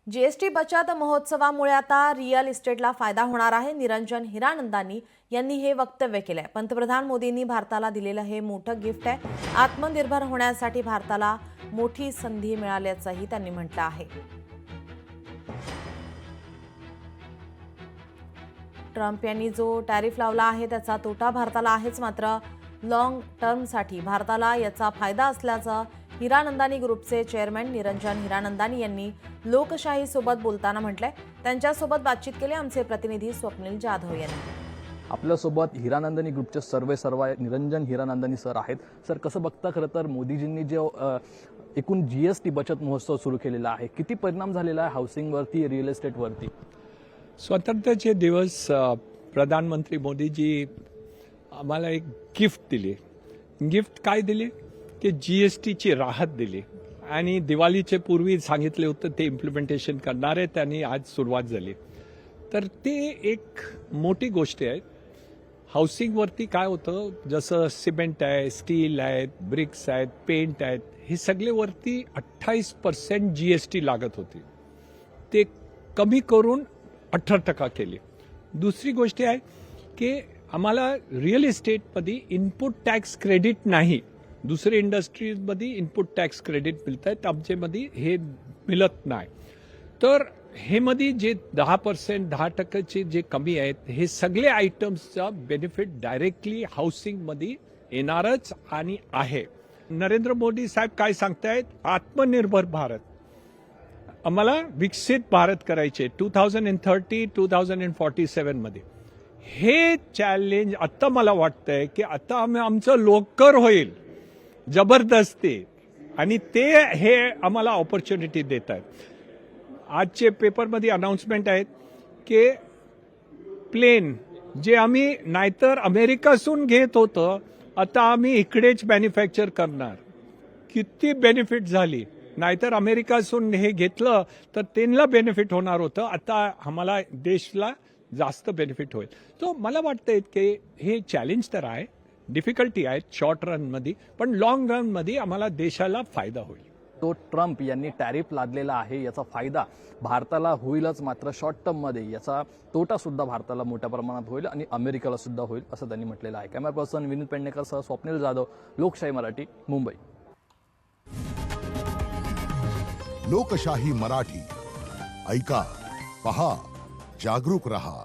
GST बचत महोत्सवामुळे आता real इस्टेटला फायदा होणार आहे. निरंजन हिरानंदानी यांनी हे वक्तव्य केलंय. पंतप्रधान मोदींनी भारताला दिलेलं हे मोठं गिफ्ट आहे. आत्मनिर्भर होण्यासाठी भारताला मोठी संधी मिळाल्याचंही त्यांनी म्हटलं आहे. ट्रम्प यांनी जो टॅरिफ लावला आहे त्याचा तोटा भारताला आहेच, मात्र लॉंग टर्मसाठी भारताला याचा फायदा असल्याचं हिरानंदानी ग्रुपचे चेअरमॅन निरंजन हिरानंदानी यांनी लोकशाहीसोबत बोलताना म्हटलंय. त्यांच्यासोबत बातचीत केली आमचे प्रतिनिधी स्वप्नील जाधव यांनी. आपल्यासोबत हिरानंदानी ग्रुपचे सर्वेसर्वा निरंजन हिरानंदानी सर आहेत. सर, कसं बघता खरं तर मोदीजींनी जे एकूण जीएसटी बचत महोत्सव सुरू केलेला आहे, किती परिणाम झालेला आहे हाऊसिंगवरती, रिअल इस्टेटवरती? स्वातंत्र्याचे दिवस प्रधानमंत्री मोदीजी आम्हाला एक गिफ्ट दिली. गिफ्ट काय दिली की जीएसटीची राहत दिली आणि दिवाळीचे पूर्वी सांगितले होतं ते इम्प्लिमेंटेशन करणार आहे, त्यांनी आज सुरुवात झाली. तर ते एक मोठी गोष्ट आहे. हाऊसिंगवरती काय होतं, जसं सिमेंट आहे, स्टील आहेत, ब्रिक्स आहेत, पेंट आहेत, हे सगळेवरती 28% जीएसटी लागत होती. ते कमी करून 18% केली. दुसरी गोष्ट आहे की आम्हाला रिअल इस्टेटमध्ये इनपुट टॅक्स क्रेडिट नाही. दुसरे इंडस्ट्रीजमध्ये इनपुट टॅक्स क्रेडिट मिळत आहेत, आमच्यामध्ये हे मिळत नाही. तर हे मध्ये जे 10%, 10% जे कमी आहेत, हे सगळे आयटम्सचा बेनिफिट डायरेक्टली हाऊसिंगमध्ये येणारच आणि आहे. नरेंद्र मोदी साहेब काय सांगतायत, आत्मनिर्भर भारत, आम्हाला विकसित भारत करायचे 2030, 2047 मध्ये. हे चॅलेंज आता मला वाटतंय की आता आमचं लवकर होईल, जबरदस्ती, आणि ते हे आम्हाला ऑपॉर्च्युनिटी देत आहेत. आजचे पेपरमध्ये अनाउन्समेंट आहेत की प्लेन जे आम्ही नाहीतर अमेरिकासून घेत होतो, आता आम्ही इकडेच मॅन्युफॅक्चर करणार. किती बेनिफिट झाली. नाहीतर अमेरिकासून हे घेतलं तर त्यांना बेनिफिट होणार होतं, आता आम्हाला देशला जास्त बेनिफिट होईल. तो मला वाटतंय की हे चॅलेंज तर आहे, डिफिकल्टी आहे शॉर्ट रनमध्ये, पण लॉंग रनमध्ये आम्हाला देशाला फायदा होईल. तो ट्रम्प यांनी टॅरिफ लादलेला आहे, याचा फायदा भारताला होईलच, मात्र शॉर्ट टर्ममध्ये याचा तोटा सुद्धा भारताला मोठ्या प्रमाणात होईल आणि अमेरिकेला सुद्धा होईल, असं त्यांनी म्हटलेलं आहे. कॅमेरा पर्सन विनीत पेडणेकर सह स्वप्नील जाधव, लोकशाही मराठी, मुंबई. लोकशाही मराठी, ऐका, पहा, जागरूक रहा.